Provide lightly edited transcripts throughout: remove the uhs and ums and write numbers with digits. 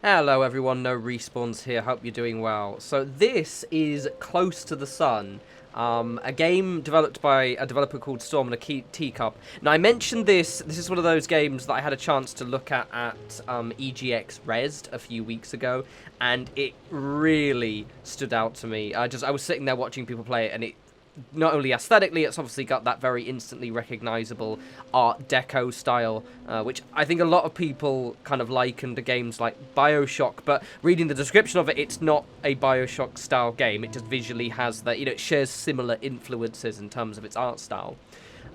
Hello everyone, no respawns here, hope you're doing well. So this is Close to the Sun, a game developed by a developer called Storm and a Teacup. Now I mentioned this is one of those games that I had a chance to look at EGX Rezzed a few weeks ago, and it really stood out to me. I was sitting there watching people play it, and it not only aesthetically, it's obviously got that very instantly recognizable Art Deco style, which I think a lot of people kind of liken to games like Bioshock, but reading the description of it, it's not a Bioshock style game. It just visually has that, it shares similar influences in terms of its art style.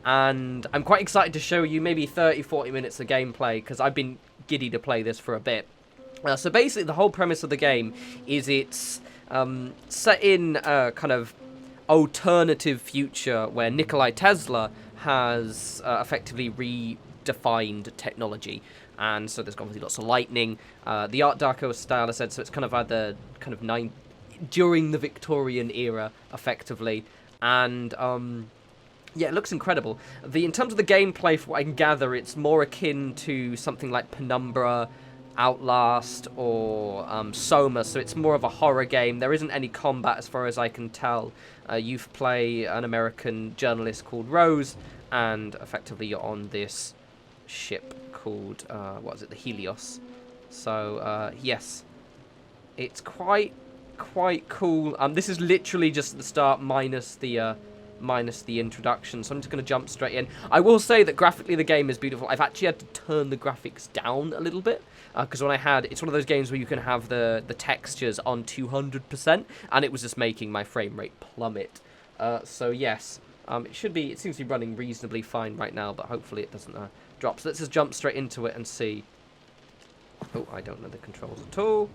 And I'm quite excited to show you maybe 30-40 minutes of gameplay, because I've been giddy to play this for a bit. So basically, the whole premise of the game is it's set in kind of alternative future where Nikola Tesla has effectively redefined technology, and so there's obviously lots of lightning. The Art Deco style, I said, so it's kind of either kind of during the Victorian era, effectively, and yeah, it looks incredible. In terms of the gameplay, from what I can gather, it's more akin to something like Penumbra, Outlast, or Soma, so it's more of a horror game. There isn't any combat as far as I can tell. You play an American journalist called Rose, and effectively you're on this ship called, what is it, the Helios. So, yes, it's quite cool. This is literally just the start minus the introduction, so I'm just going to jump straight in. I will say that graphically the game is beautiful. I've actually had to turn the graphics down a little bit, because it's one of those games where you can have the textures on 200%, and it was just making my frame rate plummet. So yes, it seems to be running reasonably fine right now, but hopefully it doesn't drop. So let's just jump straight into it and see. Oh, I don't know the controls at all.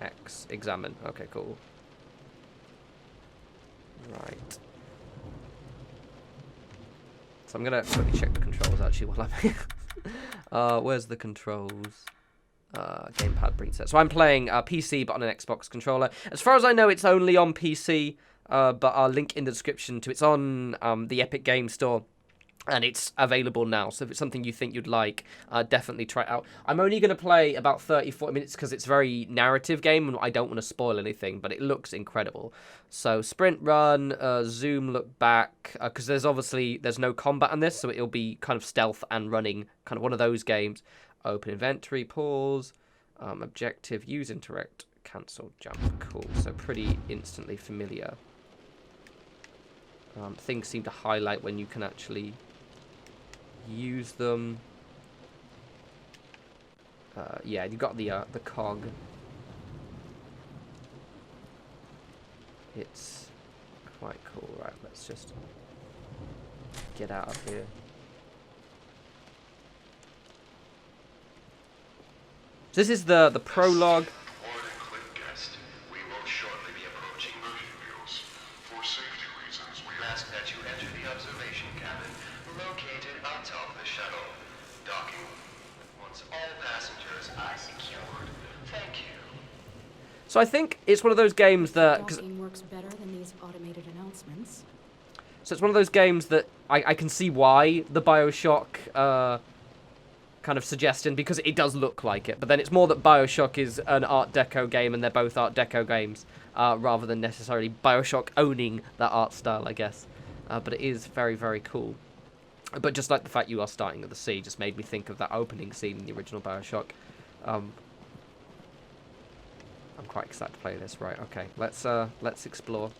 X, examine. Okay, cool. Right. So I'm going to quickly check the controls, actually, while I'm here. Where's the controls? Gamepad preset. So I'm playing PC, but on an Xbox controller. As far as I know, it's only on PC, but I'll link in the description to it's on the Epic Game Store. And it's available now, so if it's something you think you'd like, definitely try it out. I'm only going to play about 30-40 minutes because it's a very narrative game, and I don't want to spoil anything, but it looks incredible. So, sprint, run, zoom, look back, because there's no combat on this, so it'll be kind of stealth and running, kind of one of those games. Open inventory, pause, objective, use, interact, cancel, jump. Cool, so pretty instantly familiar. Things seem to highlight when you can actually use them. Yeah, you've got the cog. It's quite cool. Right, let's just get out of here. So this is the prologue. So I think it's one of those games that works better than these automated announcements. So it's one of those games that I can see why the Bioshock kind of suggestion, because it does look like it. But then it's more that Bioshock is an Art Deco game, and they're both Art Deco games, rather than necessarily Bioshock owning that art style, I guess. But it is very, very cool. But just like the fact you are starting at the sea just made me think of that opening scene in the original Bioshock. I'm quite excited to play this. Right, okay. Let's explore.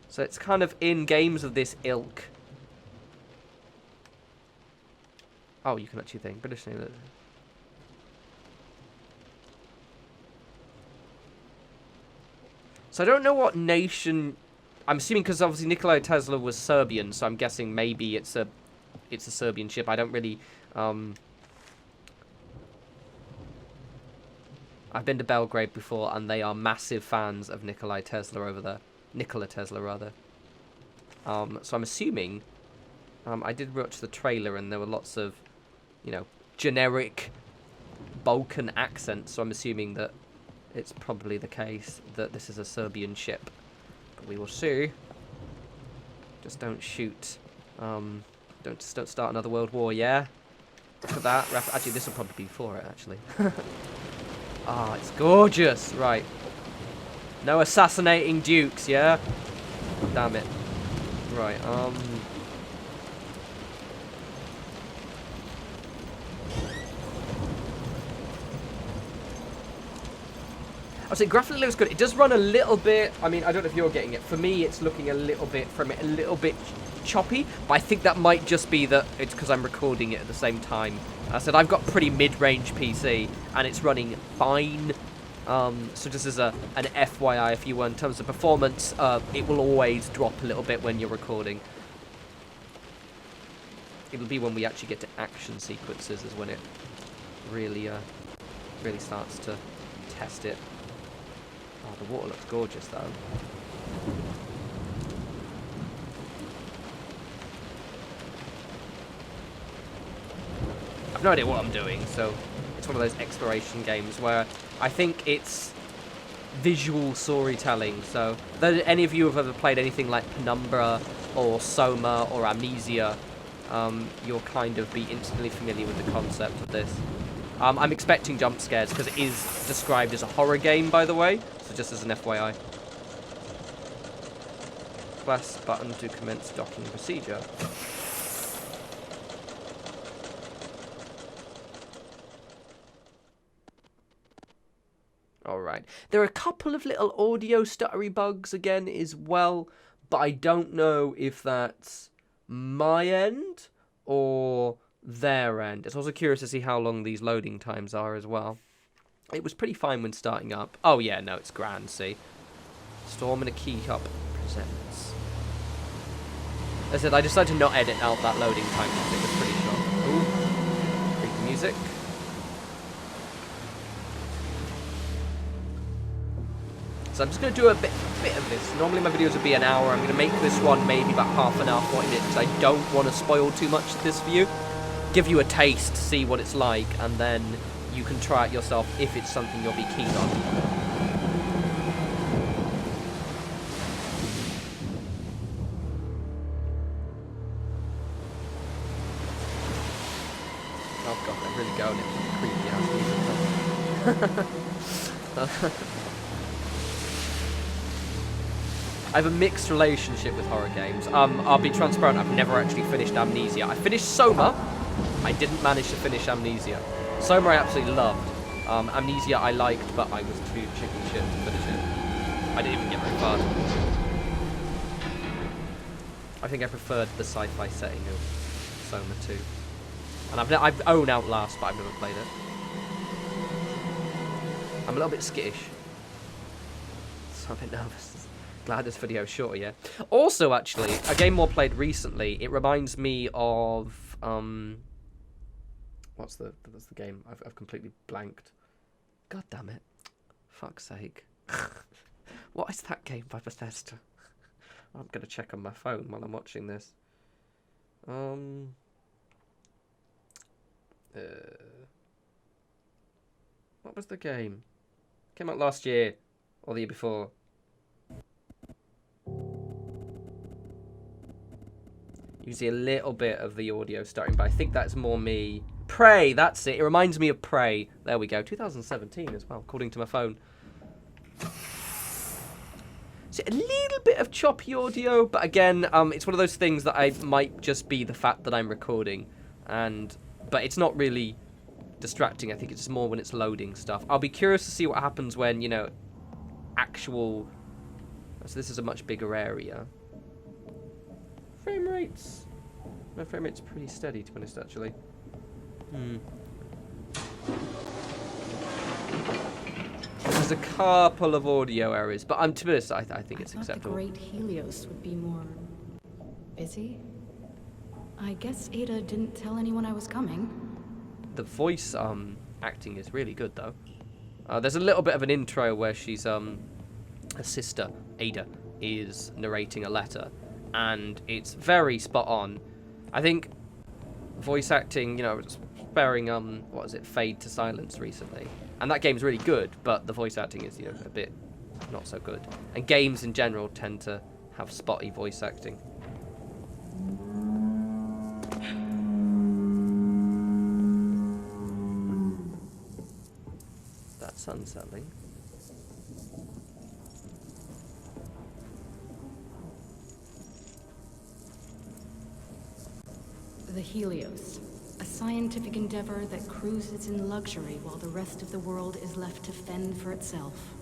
So it's kind of in games of this ilk. Oh, you can actually think. British name. So I don't know what nation. I'm assuming because obviously Nikola Tesla was Serbian, so I'm guessing maybe it's a Serbian ship. I don't really. I've been to Belgrade before, and they are massive fans of Nikola Tesla over there. Nikola Tesla, rather. So I'm assuming. I did watch the trailer, and there were lots of, generic Balkan accents. So I'm assuming that it's probably the case that this is a Serbian ship. But we will see. Just don't shoot. Don't start another world war, yeah? Look at that. Actually, this will probably be for it, actually. Ah, it's gorgeous. Right. No assassinating dukes, yeah? Damn it. Right, I say graphically looks good. It does run a little bit. I mean, I don't know if you're getting it. For me, it's looking a little bit choppy. But I think that might just be that it's because I'm recording it at the same time. I said I've got pretty mid-range PC and it's running fine. So just as an FYI, if you were in terms of performance, it will always drop a little bit when you're recording. It'll be when we actually get to action sequences is when it really starts to test it. Oh, the water looks gorgeous, though. I've no idea what I'm doing, so it's one of those exploration games where I think it's visual storytelling. So, if any of you have ever played anything like Penumbra or Soma or Amnesia, you'll kind of be instantly familiar with the concept of this. I'm expecting jump scares because it is described as a horror game, by the way. So just as an FYI. Press button to commence docking procedure. Alright. There are a couple of little audio stuttery bugs again as well, but I don't know if that's my end or their end. It's also curious to see how long these loading times are as well. It was pretty fine when starting up. Oh yeah, no, it's grand, see. Storm and a Key Cup presents. As I said, I decided to not edit out that loading time because it was pretty short. Ooh, creepy music. So I'm just going to do a bit of this. Normally my videos would be an hour. I'm going to make this one maybe about half an hour, 40 minutes, because I don't want to spoil too much of this for you. Give you a taste, see what it's like, and then you can try it yourself if it's something you'll be keen on. Oh god, I'm really going into creepy ass music. I have a mixed relationship with horror games. I'll be transparent, I've never actually finished Amnesia. I finished Soma. I didn't manage to finish Amnesia. Soma I absolutely loved. Amnesia I liked, but I was too chicken shit to finish it. I didn't even get very far. I think I preferred the sci-fi setting of Soma 2. And I've owned Outlast, but I've never played it. I'm a little bit skittish. So I'm a bit nervous. Glad this video is shorter, yeah. Also, actually, a game more played recently. It reminds me of what's the game? I've completely blanked. God damn it! Fuck's sake! What is that game by Bethesda? I'm gonna check on my phone while I'm watching this. What was the game? Came out last year or the year before. You see a little bit of the audio starting, but I think that's more me. Prey, that's it. It reminds me of Prey. There we go. 2017 as well, according to my phone. So a little bit of choppy audio, but again, it's one of those things that I might just be the fact that I'm recording, but it's not really distracting. I think it's more when it's loading stuff. I'll be curious to see what happens when, you know, actual. So this is a much bigger area. Frame rates. My frame rate's pretty steady, to be honest, actually. There's a couple of audio errors, but to be honest, I think it's acceptable. The great Helios would be more busy. I guess Ada didn't tell anyone I was coming. The voice acting is really good, though. There's a little bit of an intro where she's her sister Ada is narrating a letter, and it's very spot on. I think voice acting, you know, sparing what is it, Fade to Silence recently, and that game's really good, but the voice acting is, you know, a bit not so good. And games in general tend to have spotty voice acting. Sun settling. The Helios. A scientific endeavor that cruises in luxury while the rest of the world is left to fend for itself.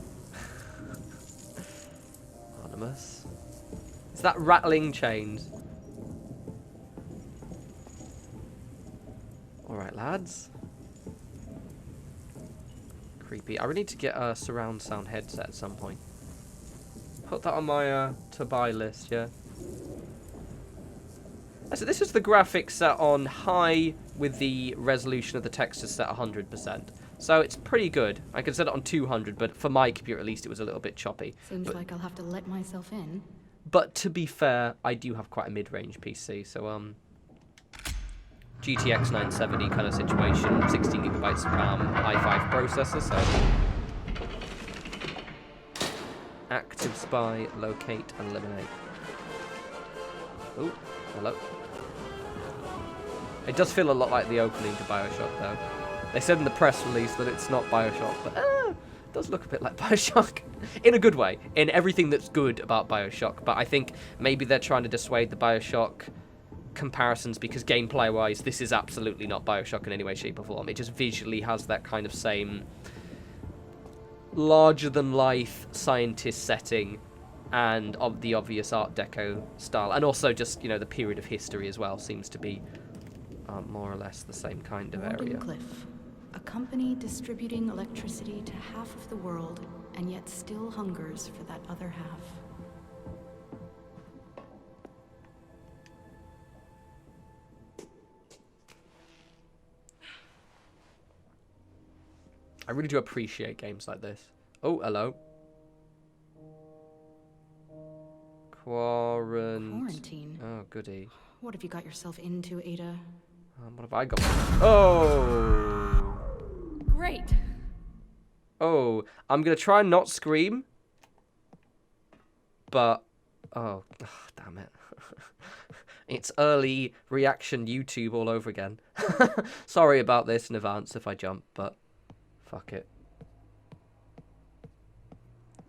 Anonymous. Is that rattling chains? Alright, lads. Creepy. I really need to get a surround sound headset at some point. Put that on my to buy list, yeah? So this is the graphics set on high with the resolution of the textures set 100%. So it's pretty good. I can set it on 200, but for my computer at least it was a little bit choppy. Seems like I'll have to let myself in. But to be fair, I do have quite a mid-range PC, so GTX 970 kind of situation, 16 gigabytes of RAM, i5 processor, so active spy, locate, and eliminate. Oh, hello. It does feel a lot like the opening to Bioshock, though. They said in the press release that it's not Bioshock, but it does look a bit like Bioshock. In a good way. In everything that's good about Bioshock. But I think maybe they're trying to dissuade the Bioshock comparisons because gameplay-wise, this is absolutely not Bioshock in any way, shape, or form. It just visually has that kind of same larger-than-life scientist setting and of the obvious Art Deco style. And also just, you know, the period of history as well seems to be more or less the same kind of area. Cliff, a company distributing electricity to half of the world and yet still hungers for that other half. I really do appreciate games like this. Oh, hello. Quarantine. Oh, goody. What have you got yourself into, Ada? What have I got? Oh! Great! Oh, I'm going to try and not scream. But, oh damn it. It's early reaction YouTube all over again. Sorry about this in advance if I jump, but fuck it.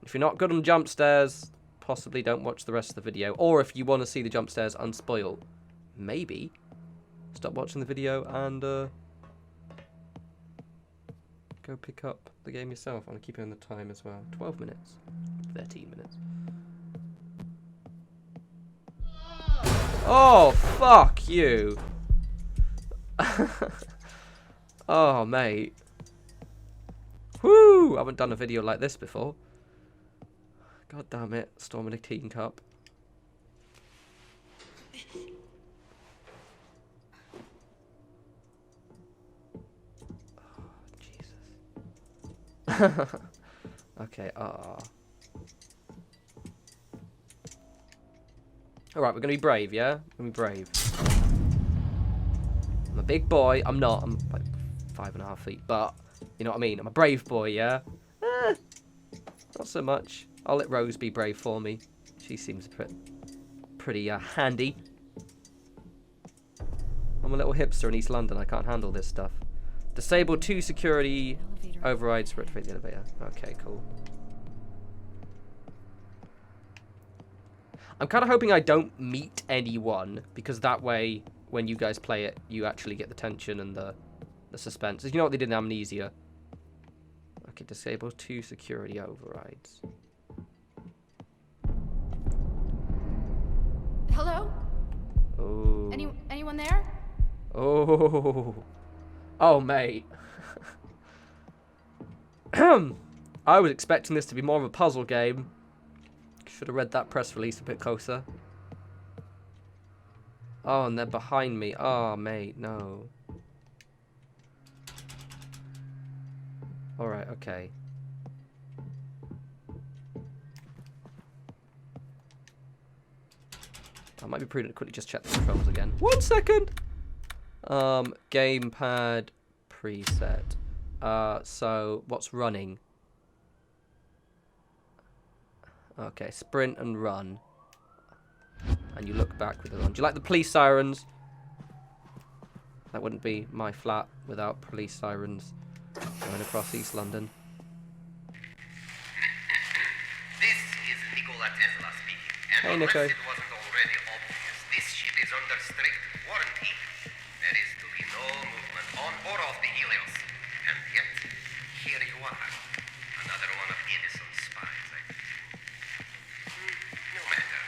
If you're not good on jump scares, possibly don't watch the rest of the video. Or if you want to see the jump scares unspoiled, maybe stop watching the video and go pick up the game yourself. I'm keeping on the time as well. 12 minutes. 13 minutes. Oh, fuck you. Oh, mate. Woo! I haven't done a video like this before. God damn it. Storm in a teacup. Okay, Alright, we're gonna be brave, yeah? We're gonna be brave. I'm a big boy. I'm not. I'm like 5.5 feet, but you know what I mean? I'm a brave boy, yeah? Not so much. I'll let Rose be brave for me. She seems pretty handy. I'm a little hipster in East London. I can't handle this stuff. Disable 2 security overrides for the elevator. Okay, cool. I'm kind of hoping I don't meet anyone, because that way, when you guys play it, you actually get the tension and the suspense. You know what they did in Amnesia? Okay, disable 2 security overrides. Hello? Oh. Anyone there? Oh. Oh, mate. I was expecting this to be more of a puzzle game. Should have read that press release a bit closer. Oh, and they're behind me. Oh, mate, no. Alright, okay. I might be prudent to quickly just check the controls again. 1 second! Gamepad preset. So, what's running? Okay, sprint and run. And you look back with the run. Do you like the police sirens? That wouldn't be my flat without police sirens going across East London. Hey, Nico. Unless it wasn't already obvious, this ship is under strict quarantine. There is to be no movement on or off the Helios. And yet, here you are. Another one of Edison's spies, I think. No matter.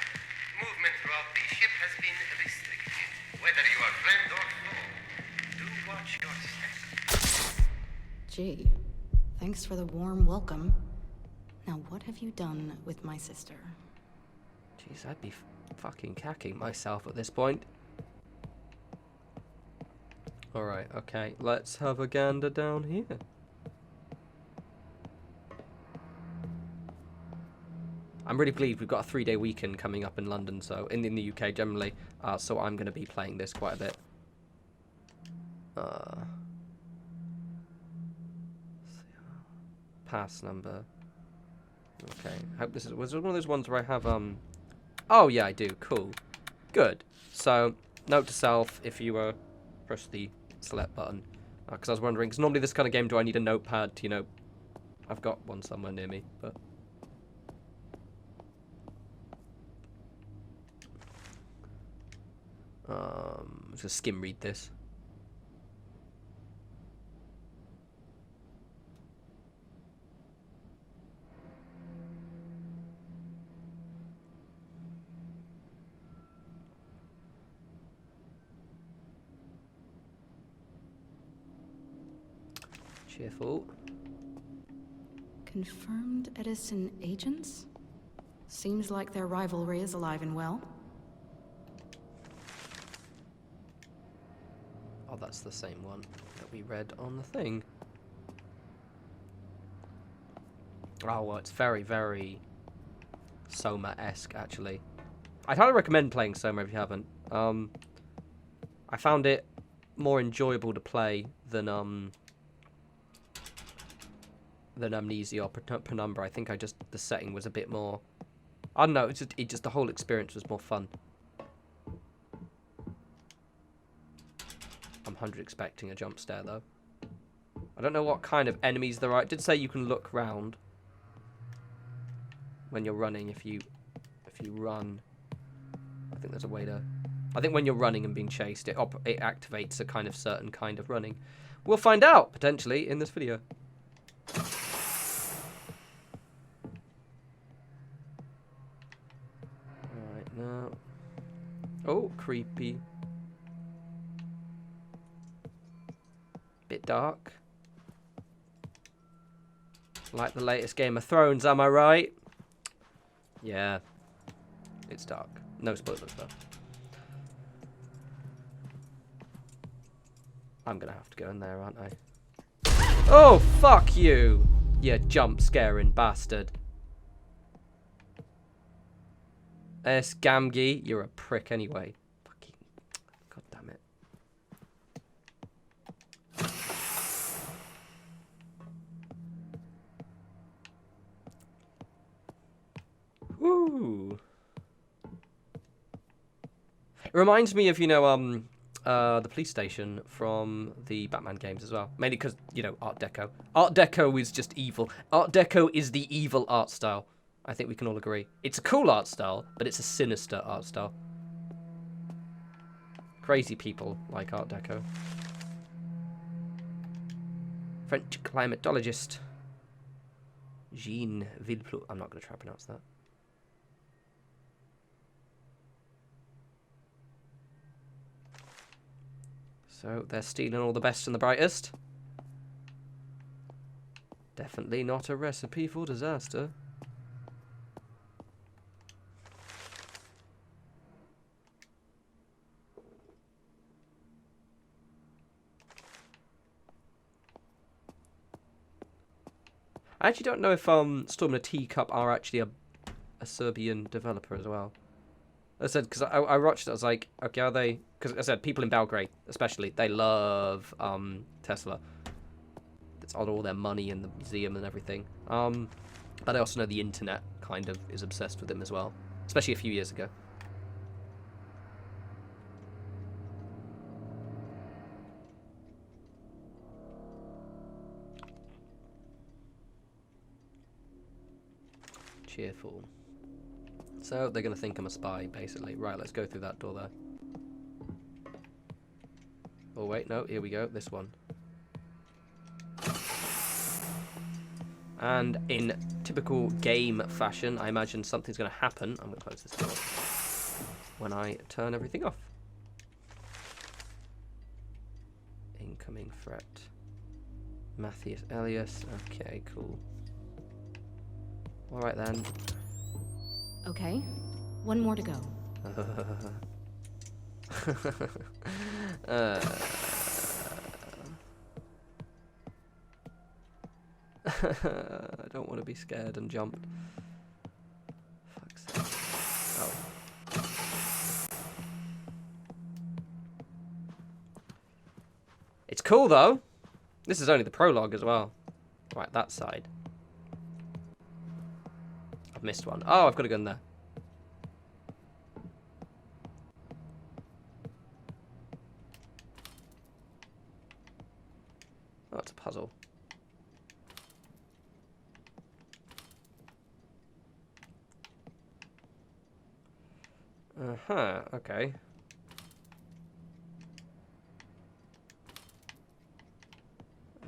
Movement throughout the ship has been restricted. Whether you are friend or foe, do watch your step. Gee, thanks for the warm welcome. Now what have you done with my sister? Jeez, I'd be fucking cacking myself at this point. Alright, okay, let's have a gander down here. I'm really pleased we've got a 3-day weekend coming up in London, so in the UK generally, so I'm going to be playing this quite a bit. Pass number. Okay, hope this was one of those ones where I have oh yeah, I do. Cool, good. So note to self: if you press the select button, because I was wondering, because normally this kind of game, do I need a notepad? To, I've got one somewhere near me, but. Just skim read this. Cheerful. Confirmed Edison agents? Seems like their rivalry is alive and well. Oh, that's the same one that we read on the thing. Oh, well, it's very, very Soma-esque, actually. I'd highly recommend playing Soma if you haven't. I found it more enjoyable to play than Amnesia or Penumbra. I think the setting was a bit more. I don't know. It just the whole experience was more fun. I'm 100 expecting a jump scare though. I don't know what kind of enemies there are. It did say you can look round when you're running. If you run, I think there's a way to. I think when you're running and being chased, it activates a kind of certain kind of running. We'll find out potentially in this video. Alright, now. Oh, creepy. Bit dark. Like the latest Game of Thrones, am I right? Yeah. It's dark. No spoilers though. I'm gonna have to go in there, aren't I? Oh, fuck you! You jump scaring bastard. Gamgee, you're a prick anyway. Fucking. God damn it. Woo! It reminds me of, the police station from the Batman games as well. Mainly because, Art Deco. Art Deco is just evil. Art Deco is the evil art style. I think we can all agree. It's a cool art style, but it's a sinister art style. Crazy people like Art Deco. French climatologist Jean Villeplot. I'm not going to try to pronounce that. So they're stealing all the best and the brightest. Definitely not a recipe for disaster. I actually don't know if Storm and a Teacup are actually a Serbian developer as well. I said, because I watched it, I was like, okay, are they? Because I said, people in Belgrade, especially, they love Tesla. It's all their money in the museum and everything. But I also know the internet kind of is obsessed with them as well, especially a few years ago. Cheerful. So they're going to think I'm a spy, basically. Right, let's go through that door there. Oh, wait, no, here we go. This one. And in typical game fashion, I imagine something's going to happen. I'm going to close this door when I turn everything off. Incoming threat. Matthias Helios. Okay, cool. Alright then. Okay, one more to go. I don't want to be scared and jump. Fuck's sake. Oh. It's cool though. This is only the prologue as well. Right, that side. I've missed one. Oh, I've got a gun there. Oh, it's a puzzle. Uh-huh, okay.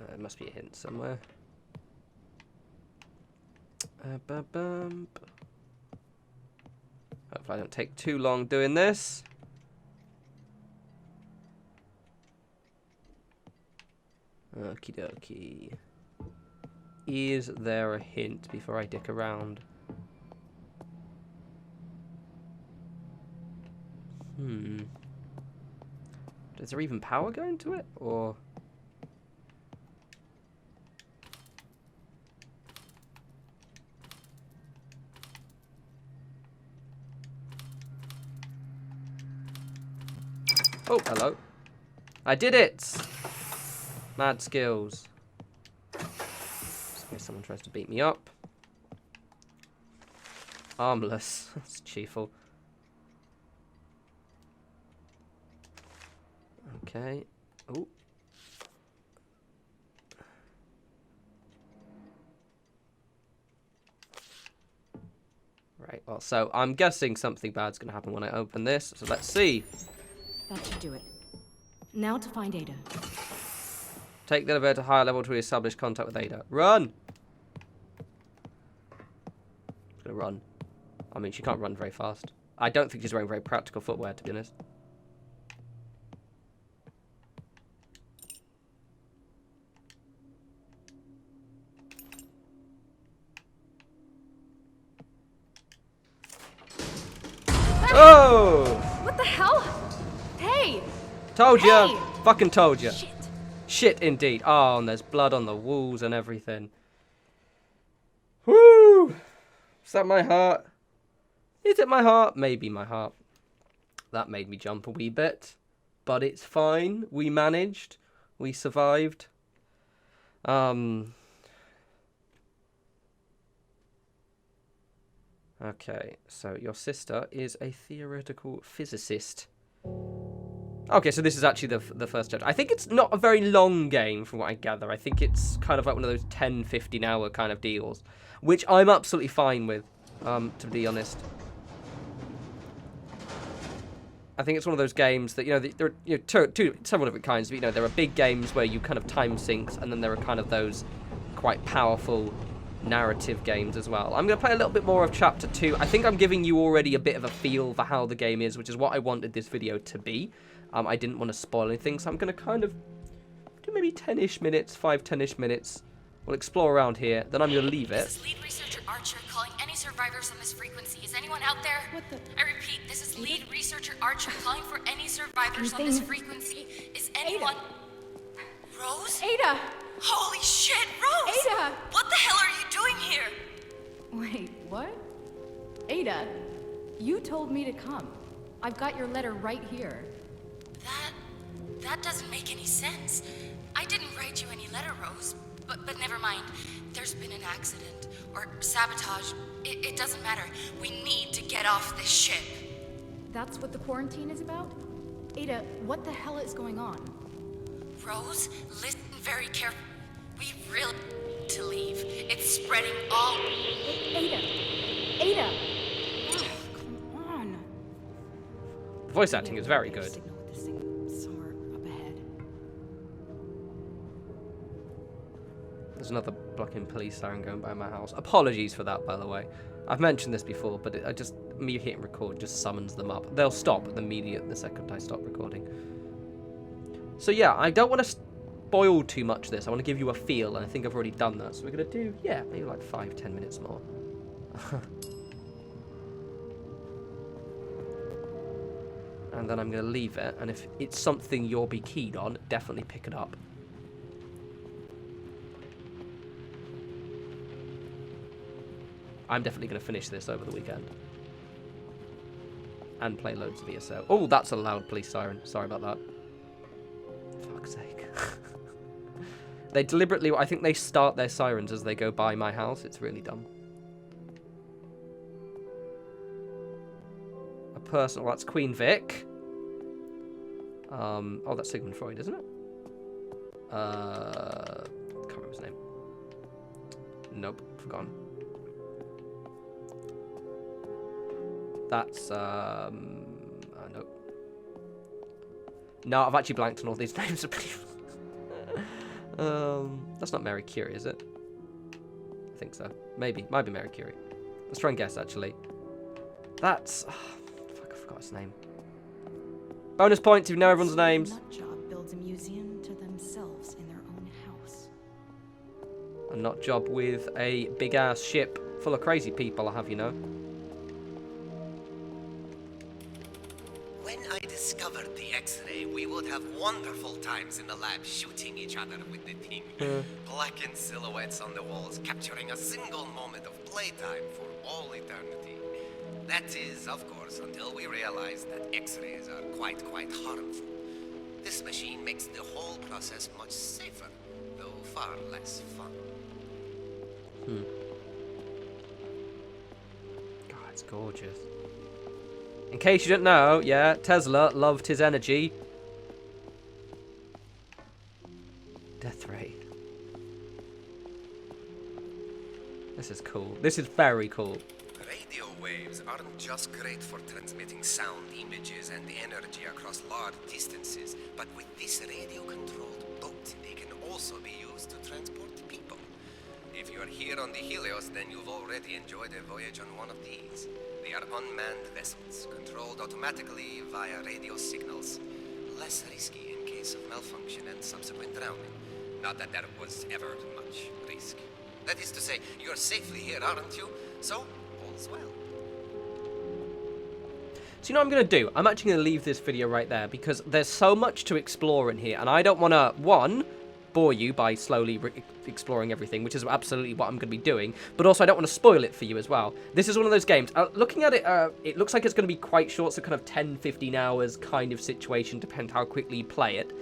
There must be a hint somewhere. Hopefully I don't take too long doing this. Okie dokie. Is there a hint before I dick around? Is there even power going to it? Or... Oh, hello. I did it! Mad skills. Just in case someone tries to beat me up. Armless. That's cheerful. Okay. Oh. Right, well, so I'm guessing something bad's going to happen when I open this, so let's see. That should do it. Now to find Ada. Take the elevator to higher level to establish contact with Ada. Run! She's going to run. I mean, she can't run very fast. I don't think she's wearing very practical footwear, to be honest. Oh! What the hell? Hey! Told ya! Hey! Fucking told ya. Shit. Shit indeed. Oh, and there's blood on the walls and everything. Woo! Is that my heart? Is it my heart? Maybe my heart. That made me jump a wee bit. But it's fine. We managed. We survived. Okay, so your sister is a theoretical physicist. Okay, so this is actually the first chapter. I think it's not a very long game from what I gather. I think it's kind of like one of those 10, 15 hour kind of deals, which I'm absolutely fine with, to be honest. I think it's one of those games that, there are several different kinds. But, there are big games where you kind of time sinks, and then there are kind of those quite powerful narrative games as well. I'm going to play a little bit more of Chapter 2. I think I'm giving you already a bit of a feel for how the game is, which is what I wanted this video to be. I didn't want to spoil anything, so I'm going to kind of do maybe 10-ish minutes, 5-10-ish minutes. We'll explore around here, then I'm going to leave it. This is lead researcher Archer calling any survivors on this frequency. Is anyone out there? What the? I repeat, this is lead researcher Archer calling for any survivors on this frequency. Is anyone... Rose? Ada! Holy shit, Rose! Ada! What the hell are you doing here? Wait, what? Ada, you told me to come. I've got your letter right here. That doesn't make any sense. I didn't write you any letter, Rose. But never mind. There's been an accident. Or sabotage. It doesn't matter. We need to get off this ship. That's what the quarantine is about? Ada, what the hell is going on? Rose, listen very carefully. We really need to leave. It's spreading all... Ada! Ada! Voice acting is very good. Signal with this thing somewhere up ahead. There's another blocking police siren going by my house. Apologies for that, by the way. I've mentioned this before, but me hitting record just summons them up. They'll stop the second I stop recording. So yeah, I don't want to spoil too much of this. I want to give you a feel, and I think I've already done that. So we're going to do, yeah, maybe like 5-10 minutes more. And then I'm going to leave it, and if it's something you'll be keen on, definitely pick it up. I'm definitely going to finish this over the weekend. And play loads of ESO. Oh, that's a loud police siren. Sorry about that. Fuck's sake. They deliberately, I think they start their sirens as they go by my house. It's really dumb. A person, well, that's Queen Vic. Oh, that's Sigmund Freud, isn't it? Can't remember his name. Nope, forgotten. That's, nope. No, I've actually blanked on all these names. That's not Mary Curie, is it? I think so. Maybe. Might be Mary Curie. Let's try and guess, actually. That's... Oh, fuck, I forgot his name. Bonus points if you know everyone's names. Nutjob builds a museum to themselves in their own house. A nut job with a big-ass ship full of crazy people, I'll have you know. When I discovered the X-ray, we would have wonderful times in the lab shooting each other with the thing. Blackened silhouettes on the walls, capturing a single moment of playtime for all eternity. That is, of course, until we realized that X-rays are quite harmful. This machine makes the whole process much safer, though far less fun. God, it's gorgeous. In case you didn't know, yeah, Tesla loved his energy. Death ray. This is cool. This is very cool. Radio waves aren't just great for transmitting sound, images, and energy across large distances, but with this radio-controlled boat, they can also be used to transport people. If you are here on the Helios, then you've already enjoyed a voyage on one of these. They are unmanned vessels, controlled automatically via radio signals. Less risky in case of malfunction and subsequent drowning. Not that there was ever much risk. That is to say, you're safely here, aren't you? So, all's well. So you know what I'm going to do? I'm actually going to leave this video right there because there's so much to explore in here. And I don't want to, one, bore you by slowly exploring everything, which is absolutely what I'm going to be doing. But also, I don't want to spoil it for you as well. This is one of those games. Looking at it, it looks like it's going to be quite short, so kind of 10-15 hours kind of situation, depending how quickly you play it,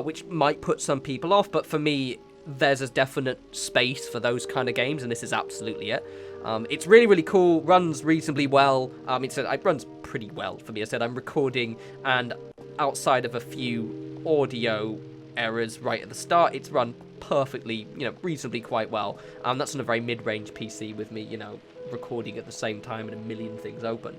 which might put some people off. But for me, there's a definite space for those kind of games, and this is absolutely it. It's really, really cool, runs reasonably well. It runs pretty well for me. I said I'm recording, and outside of a few audio errors right at the start, it's run perfectly, reasonably quite well. That's on a very mid-range PC with me, recording at the same time and a million things open.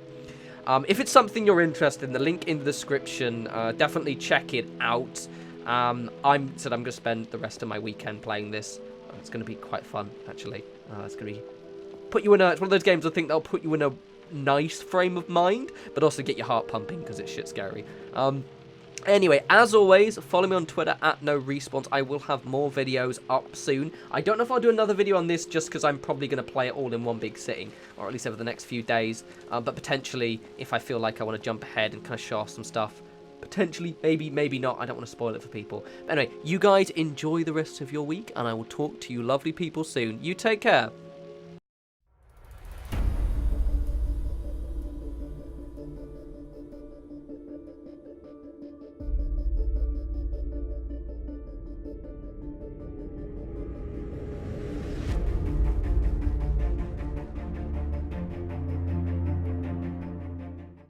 If it's something you're interested in, the link in the description, definitely check it out. I'm going to spend the rest of my weekend playing this. It's going to be quite fun, actually. It's going to be it's one of those games I think that'll put you in a nice frame of mind, but also get your heart pumping because it's shit scary. Anyway, as always, follow me on Twitter at norespawns. I will have more videos up soon. I don't know if I'll do another video on this just because I'm probably going to play it all in one big sitting, or at least over the next few days. But potentially, if I feel like I want to jump ahead and kind of show off some stuff, potentially, maybe not. I don't want to spoil it for people. But anyway, you guys enjoy the rest of your week, and I will talk to you lovely people soon. You take care.